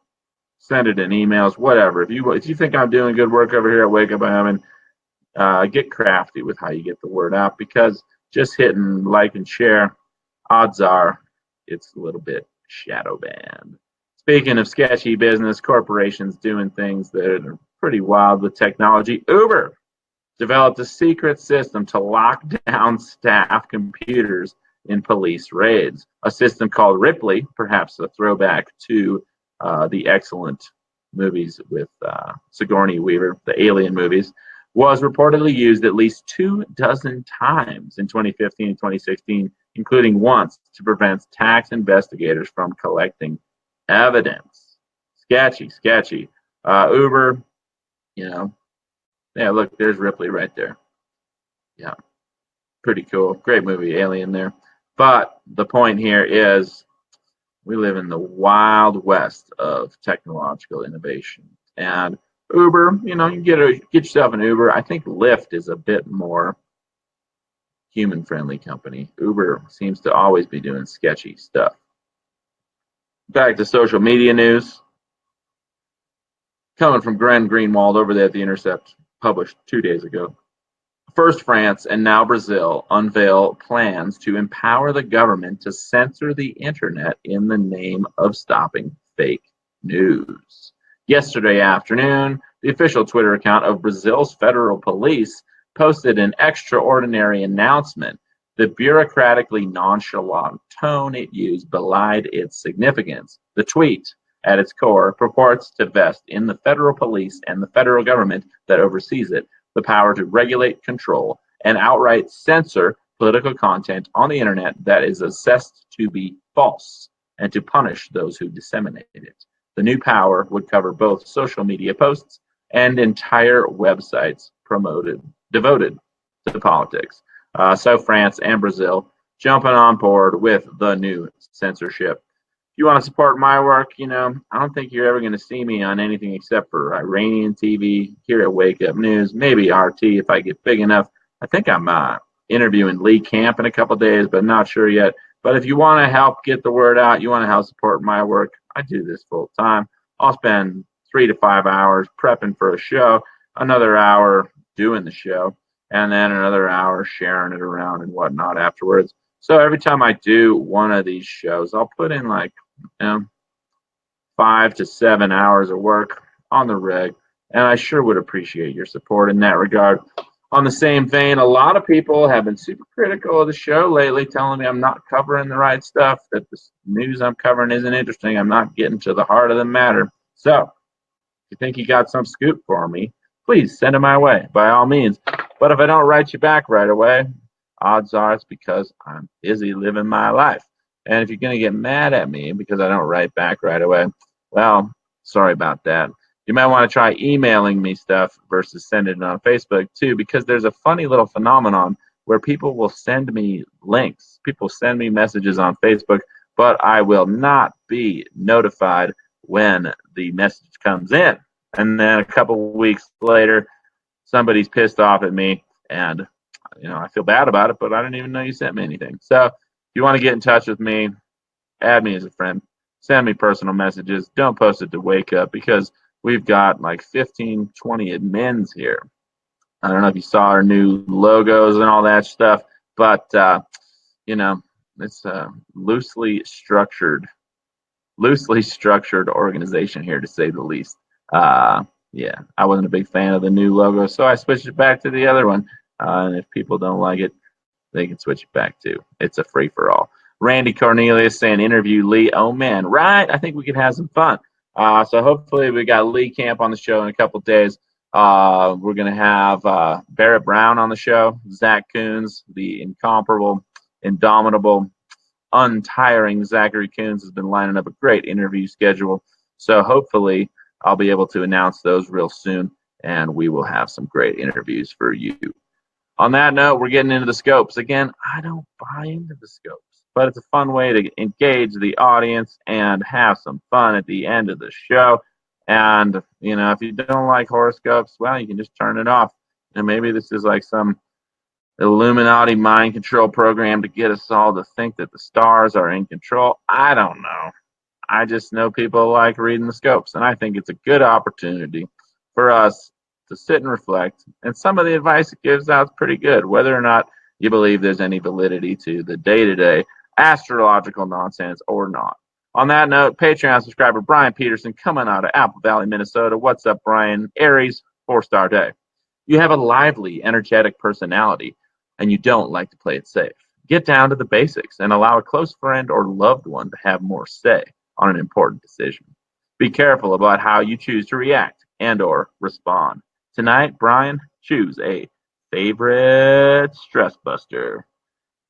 send it in emails, whatever. If you think I'm doing good work over here at Wake Up Wyoming, get crafty with how you get the word out, because just hitting like and share, odds are it's a little bit shadow banned. Speaking of sketchy business, corporations doing things that are pretty wild with technology, Uber developed a secret system to lock down staff computers in police raids. A system called Ripley, perhaps a throwback to the excellent movies with Sigourney Weaver, the Alien movies, was reportedly used at least 24 times in 2015 and 2016, including once to prevent tax investigators from collecting evidence. Sketchy. Uber, yeah, look, there's Ripley right there. Yeah, pretty cool. Great movie, Alien there. But the point here is we live in the wild west of technological innovation. And Uber, you get yourself an Uber. I think Lyft is a bit more human-friendly company. Uber seems to always be doing sketchy stuff. Back to social media news. Coming from Glenn Greenwald over there at The Intercept, published 2 days ago. First France and now Brazil unveil plans to empower the government to censor the internet in the name of stopping fake news. Yesterday afternoon, the official Twitter account of Brazil's federal police posted an extraordinary announcement. The bureaucratically nonchalant tone it used belied its significance. The tweet, at its core, purports to vest in the federal police and the federal government that oversees it the power to regulate, control, and outright censor political content on the internet that is assessed to be false, and to punish those who disseminate it. The new power would cover both social media posts and entire websites devoted to politics. So France and Brazil jumping on board with the new censorship. If you want to support my work, I don't think you're ever going to see me on anything except for Iranian TV, here at Wake Up News, maybe RT if I get big enough. I think I'm interviewing Lee Camp in a couple days, but not sure yet. But if you want to help get the word out, you want to help support my work, I do this full time. I'll spend 3 to 5 hours prepping for a show, another hour doing the show, and then another hour sharing it around and whatnot afterwards. So every time I do one of these shows, I'll put in 5 to 7 hours of work on the reg, and I sure would appreciate your support in that regard. On the same vein, a lot of people have been super critical of the show lately, telling me I'm not covering the right stuff, that the news I'm covering isn't interesting, I'm not getting to the heart of the matter. So, if you think you got some scoop for me, please send it my way, by all means. But if I don't write you back right away, odds are it's because I'm busy living my life. And if you're going to get mad at me because I don't write back right away, well, sorry about that. You might want to try emailing me stuff versus sending it on Facebook too, because there's a funny little phenomenon where people will send me links. People send me messages on Facebook, but I will not be notified when the message comes in. And then a couple weeks later, somebody's pissed off at me, and I feel bad about it, but I didn't even know you sent me anything. So if you want to get in touch with me, add me as a friend. Send me personal messages. Don't post it to Wake Up because we've got 15, 20 admins here. I don't know if you saw our new logos and all that stuff, but it's a loosely structured organization here, to say the least. Yeah, I wasn't a big fan of the new logo, so I switched it back to the other one. And if people don't like it, they can switch it back too. It's a free for all. Randy Cornelius saying interview Lee. Oh man, right? I think we could have some fun. So hopefully we got Lee Camp on the show in a couple days. We're gonna have Barrett Brown on the show. Zach Coons, the incomparable, indomitable, untiring Zachary Coons, has been lining up a great interview schedule. So hopefully I'll be able to announce those real soon, and we will have some great interviews for you. On that note, we're getting into the scopes. Again, I don't buy into the scopes, but it's a fun way to engage the audience and have some fun at the end of the show. And, if you don't like horoscopes, well, you can just turn it off. And maybe this is like some Illuminati mind control program to get us all to think that the stars are in control. I don't know. I just know people like reading the scopes, and I think it's a good opportunity for us to sit and reflect. And some of the advice it gives out is pretty good, whether or not you believe there's any validity to the day-to-day astrological nonsense or not. On that note, Patreon subscriber Brian Peterson coming out of Apple Valley, Minnesota. What's up, Brian? Aries, 4-star day. You have a lively, energetic personality, and you don't like to play it safe. Get down to the basics and allow a close friend or loved one to have more say on an important decision. Be careful about how you choose to react and or respond. Tonight, Brian, choose a favorite stress buster.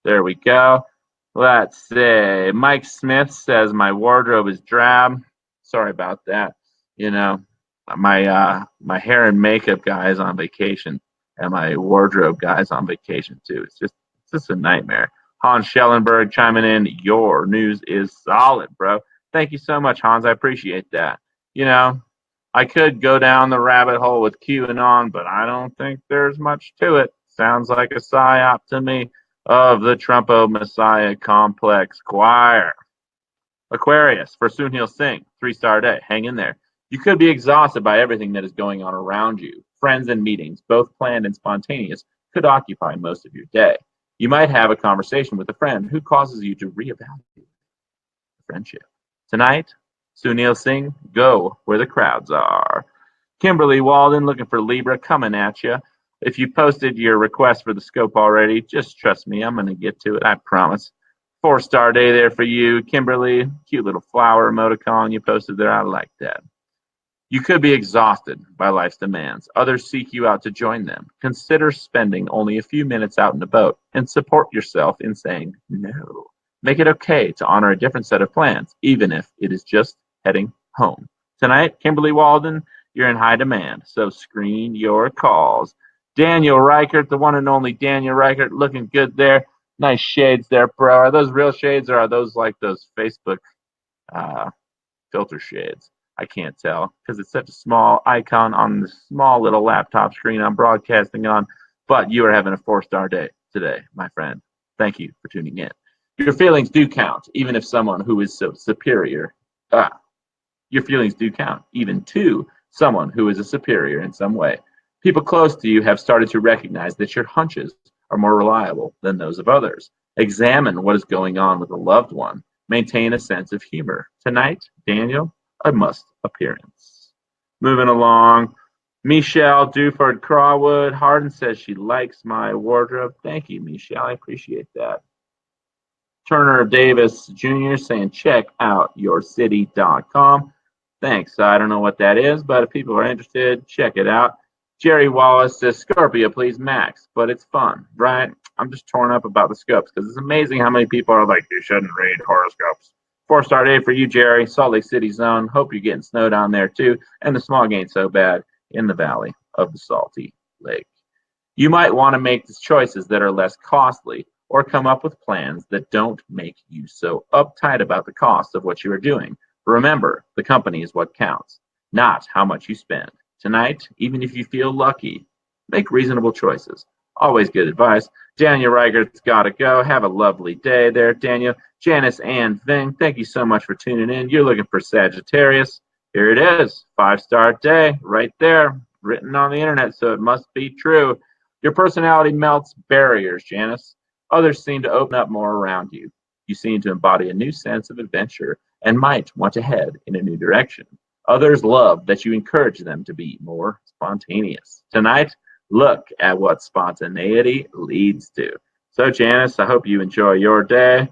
There we go. Let's see. Mike Smith says my wardrobe is drab. Sorry about that. My hair and makeup guy is on vacation, and my wardrobe guy is on vacation too. It's just a nightmare. Hans Schellenberg chiming in. Your news is solid, bro. Thank you so much, Hans. I appreciate that. I could go down the rabbit hole with QAnon, but I don't think there's much to it. Sounds like a psyop to me. of the Trumpo Messiah Complex Choir. Aquarius, for soon he'll sing. 3-star day. Hang in there. You could be exhausted by everything that is going on around you. Friends and meetings, both planned and spontaneous, could occupy most of your day. You might have a conversation with a friend who causes you to reevaluate friendship. Tonight, Sunil Singh, go where the crowds are. Kimberly Walden, looking for Libra, coming at you. If you posted your request for the scope already, just trust me, I'm going to get to it, I promise. 4-star day there for you, Kimberly. Cute little flower emoticon you posted there. I like that. You could be exhausted by life's demands. Others seek you out to join them. Consider spending only a few minutes out in a boat and support yourself in saying no. Make it okay to honor a different set of plans, even if it is just heading home. Tonight, Kimberly Walden, you're in high demand, so screen your calls. Daniel Reichert, the one and only Daniel Reichert, looking good there. Nice shades there, bro. Are those real shades or are those like those Facebook filter shades? I can't tell because it's such a small icon on the small little laptop screen I'm broadcasting on. But you are having a 4-star day today, my friend. Thank you for tuning in. Your feelings do count, even if someone who is so superior. Your feelings do count, even to someone who is a superior in some way. People close to you have started to recognize that your hunches are more reliable than those of others. Examine what is going on with a loved one. Maintain a sense of humor. Tonight, Daniel, a must appearance. Moving along, Michelle Duford Crawwood. Harden says she likes my wardrobe. Thank you, Michelle. I appreciate that. Turner Davis Jr. saying check out yourcity.com. Thanks. I don't know what that is, but if people are interested, check it out. Jerry Wallace says Scorpio, please, Max. But it's fun, right? I'm just torn up about the scopes because it's amazing how many people are like, you shouldn't read horoscopes. 4-star day for you, Jerry. Salt Lake City zone. Hope you're getting snow down there too. And the smog ain't so bad in the valley of the salty lake. You might want to make choices that are less costly or come up with plans that don't make you so uptight about the cost of what you are doing. Remember, the company is what counts, not how much you spend. Tonight, even if you feel lucky, make reasonable choices. Always good advice. Daniel Reichert's got to go. Have a lovely day there, Daniel. Janice Ann Ving, thank you so much for tuning in. You're looking for Sagittarius. Here it is. 5-star day right there, written on the internet, so it must be true. Your personality melts barriers, Janice. Others seem to open up more around you. You seem to embody a new sense of adventure and might want to head in a new direction. Others love that you encourage them to be more spontaneous. Tonight, look at what spontaneity leads to. So, Janice, I hope you enjoy your day.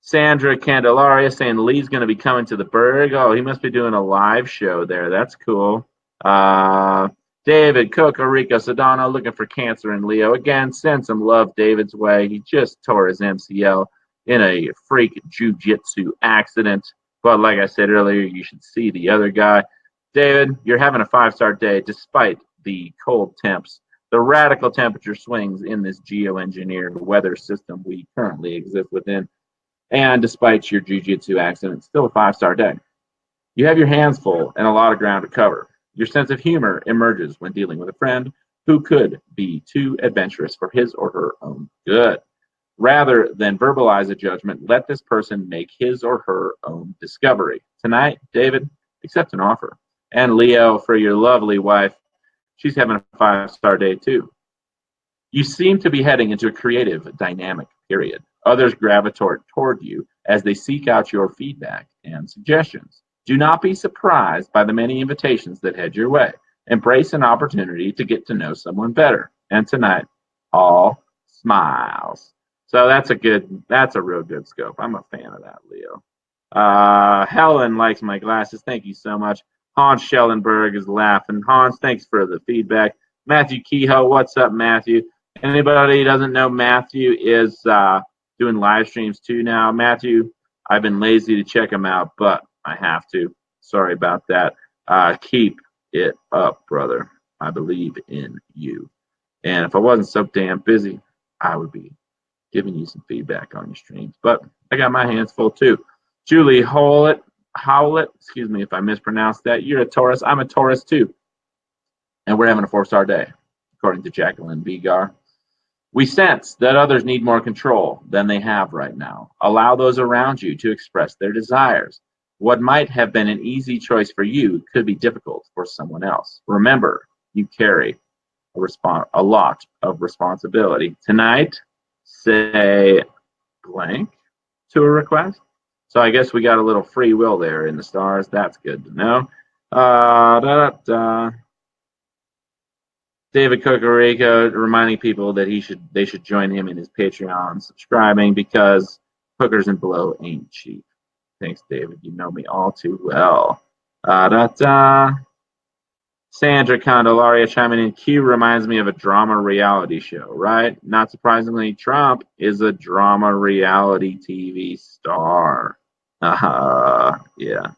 Sandra Candelaria saying Lee's going to be coming to the Berg. Oh, he must be doing a live show there. That's cool. David Cocorico Sedano looking for Cancer and Leo. Again, send some love David's way. He just tore his MCL in a freak jiu-jitsu accident. But like I said earlier, you should see the other guy. David, you're having a 5-star day despite the cold temps, the radical temperature swings in this geoengineered weather system we currently exist within. And despite your jiu-jitsu accident, still a 5-star day. You have your hands full and a lot of ground to cover. Your sense of humor emerges when dealing with a friend who could be too adventurous for his or her own good. Rather than verbalize a judgment, let this person make his or her own discovery. Tonight, David, accept an offer. And Leo, for your lovely wife, she's having a 5-star day too. You seem to be heading into a creative, dynamic period. Others gravitate toward you as they seek out your feedback and suggestions. Do not be surprised by the many invitations that head your way. Embrace an opportunity to get to know someone better. And tonight, all smiles. So that's a real good scope. I'm a fan of that, Leo. Helen likes my glasses. Thank you so much. Hans Schellenberg is laughing. Hans, thanks for the feedback. Matthew Kehoe, what's up, Matthew? Anybody who doesn't know, Matthew is doing live streams too now. Matthew, I've been lazy to check him out, but I have to. Sorry about that. Keep it up, brother. I believe in you. And if I wasn't so damn busy, I would be giving you some feedback on your streams. But I got my hands full too. Julie Howlett, excuse me if I mispronounced that. You're a Taurus. I'm a Taurus too. And we're having a 4-star day. according to Jacqueline Begar. We sense that others need more control than they have right now. Allow those around you to express their desires. What might have been an easy choice for you could be difficult for someone else. Remember, you carry a lot of responsibility. Tonight, say blank to a request. So I guess we got a little free will there in the stars. That's good to know. Da, da. David Cocorico reminding people that they should join him in his Patreon subscribing because hookers and blow ain't cheap. Thanks, David. You know me all too well. Da, da. Sandra Candelaria chiming in. Q reminds me of a drama reality show, right? Not surprisingly, Trump is a drama reality TV star. Yeah.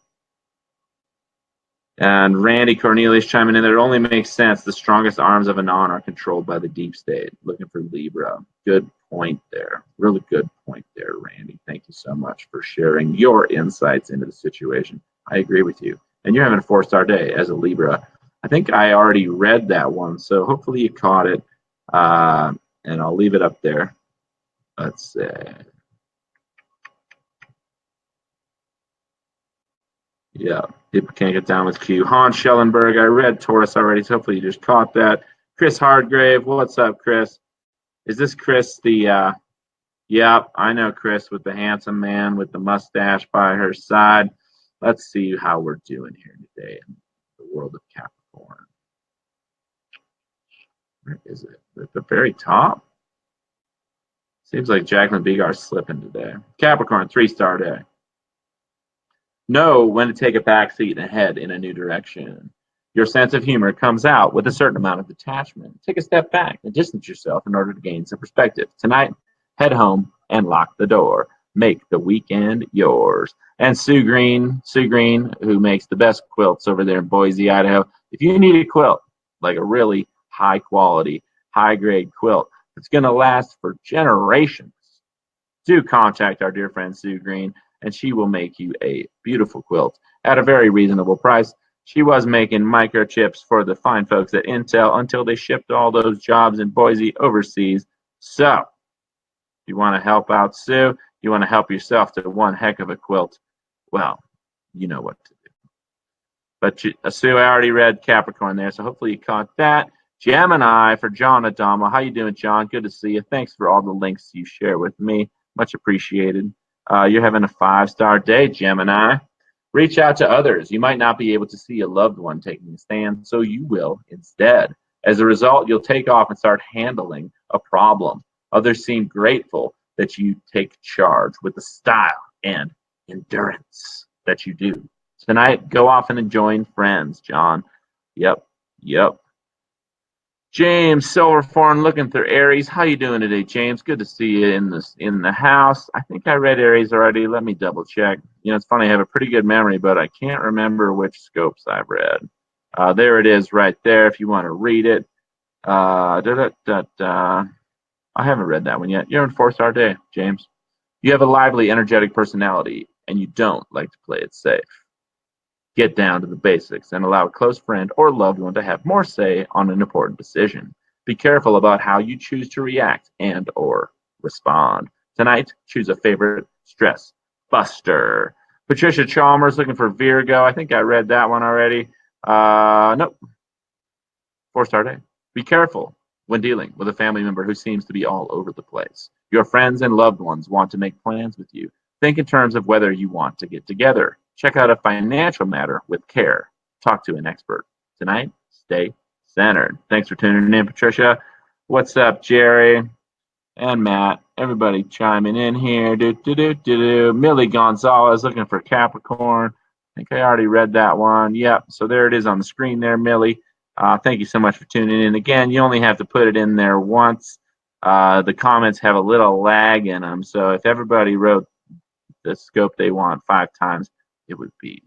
And Randy Cornelius chiming in there. It only makes sense. The strongest arms of Anon are controlled by the deep state. Looking for Libra. Good point there. Really good point there, Randy. Thank you so much for sharing your insights into the situation. I agree with you. And you're having a 4-star day as a Libra. I think I already read that one, so hopefully you caught it. And I'll leave it up there. Let's see. Yeah, people can't get down with Q. Hans Schellenberg, I read Taurus already, so hopefully you just caught that. Chris Hardgrave, what's up, Chris? Is this Chris the, yep, I know Chris with the handsome man with the mustache by her side. Let's see how we're doing here today in the world of Capricorn. Where is it? At the very top? Seems like Jacqueline Begar's slipping today. Capricorn, 3-star day. Know when to take a back seat and head in a new direction. Your sense of humor comes out with a certain amount of detachment. Take a step back and distance yourself in order to gain some perspective. Tonight, head home and lock the door. Make the weekend yours. And Sue Green, who makes the best quilts over there in Boise, Idaho. If you need a quilt, like a really high quality, high grade quilt that's going to last for generations, do contact our dear friend Sue Green, and she will make you a beautiful quilt at a very reasonable price. She was making microchips for the fine folks at Intel until they shipped all those jobs in Boise overseas. So, if you want to help out Sue, you want to help yourself to one heck of a quilt, well, you know what to do. But Sue, I already read Capricorn there, so hopefully you caught that. Gemini for John Adama. How you doing, John? Good to see you. Thanks for all the links you share with me. Much appreciated. You're having a 5-star day, Gemini. Reach out to others. You might not be able to see a loved one taking a stand, so you will instead. As a result, you'll take off and start handling a problem. Others seem grateful that you take charge with the style and endurance that you do. Tonight, go off and join friends, John. Yep. James Silverthorn looking through Aries. How you doing today, James? Good to see you in the house. I think I read Aries already. Let me double check. You know, it's funny. I have a pretty good memory, but I can't remember which scopes I've read. There it is, right there. If you want to read it. I haven't read that one yet. You're on 4-star day, James. You have a lively, energetic personality, and you don't like to play it safe. Get down to the basics and allow a close friend or loved one to have more say on an important decision. Be careful about how you choose to react and or respond. Tonight, choose a favorite stress buster. Patricia Chalmers looking for Virgo. I think I read that one already. Nope. 4-star day. Be careful when dealing with a family member who seems to be all over the place. Your friends and loved ones want to make plans with you. Think in terms of whether you want to get together. Check out a financial matter with care. Talk to an expert. Tonight, stay centered. Thanks for tuning in, Patricia. What's up, Jerry and Matt? Everybody chiming in here. Millie Gonzalez looking for Capricorn. I think I already read that one. Yep. So there it is on the screen there, Millie. Thank you so much for tuning in. Again, you only have to put it in there once. The comments have a little lag in them. So if everybody wrote the scope they want 5 times, it would be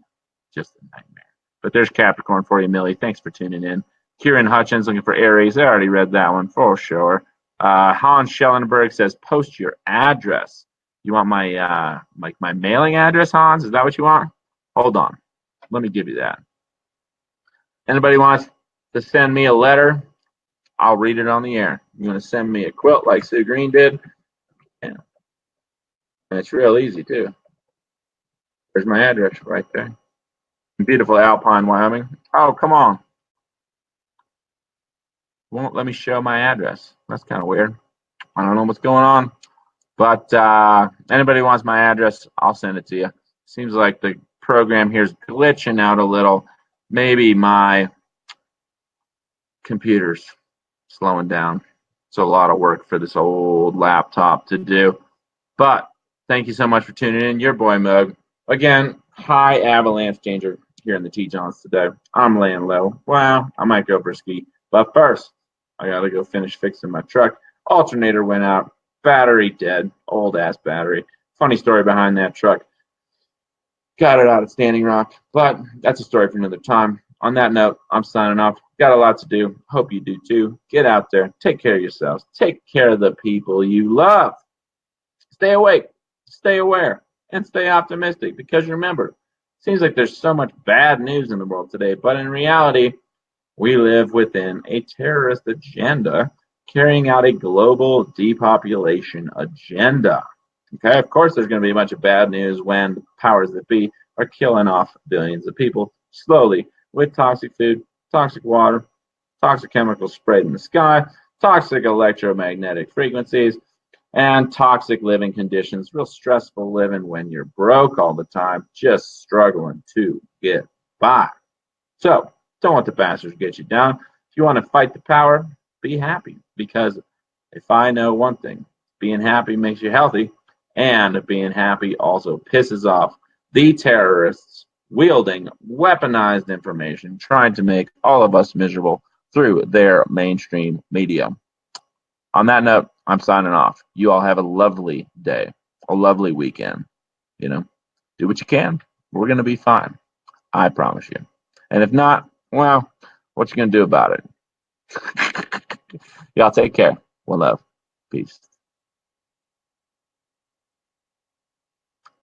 just a nightmare. But there's Capricorn for you, Millie. Thanks for tuning in. Kieran Hutchins looking for Aries. I already read that one for sure. Hans Schellenberg says, post your address. You want my my mailing address, Hans? Is that what you want? Hold on. Let me give you that. Anybody wants to send me a letter? I'll read it on the air. You want to send me a quilt like Sue Green did? Yeah. And it's real easy, too. There's my address right there. Beautiful Alpine, Wyoming. Oh, come on. Won't let me show my address. That's kind of weird. I don't know what's going on. But anybody wants my address, I'll send it to you. Seems like the program here is glitching out a little. Maybe my computer's slowing down. It's a lot of work for this old laptop to do. But thank you so much for tuning in. Your boy Mug. Again, high avalanche danger here in the T-Johns today. I'm laying low. Well, I might go for a ski. But first, I got to go finish fixing my truck. Alternator went out. Battery dead. Old ass battery. Funny story behind that truck. Got it out of Standing Rock. But that's a story for another time. On that note, I'm signing off. Got a lot to do. Hope you do too. Get out there. Take care of yourselves. Take care of the people you love. Stay awake. Stay aware. And stay optimistic. Because remember, it seems like there's so much bad news in the world today. But in reality, we live within a terrorist agenda carrying out a global depopulation agenda. Okay, of course, there's going to be a bunch of bad news when the powers that be are killing off billions of people slowly with toxic food, toxic water, toxic chemicals sprayed in the sky, toxic electromagnetic frequencies, and toxic living conditions. Real stressful living when you're broke all the time, just struggling to get by. So, don't let the bastards get you down. If you want to fight the power, be happy. Because if I know one thing, being happy makes you healthy, and being happy also pisses off the terrorists wielding weaponized information, trying to make all of us miserable through their mainstream media. On that note, I'm signing off. You all have a lovely day, a lovely weekend. You know, do what you can. We're going to be fine. I promise you. And if not, well, what you going to do about it? Y'all take care. One love. Peace.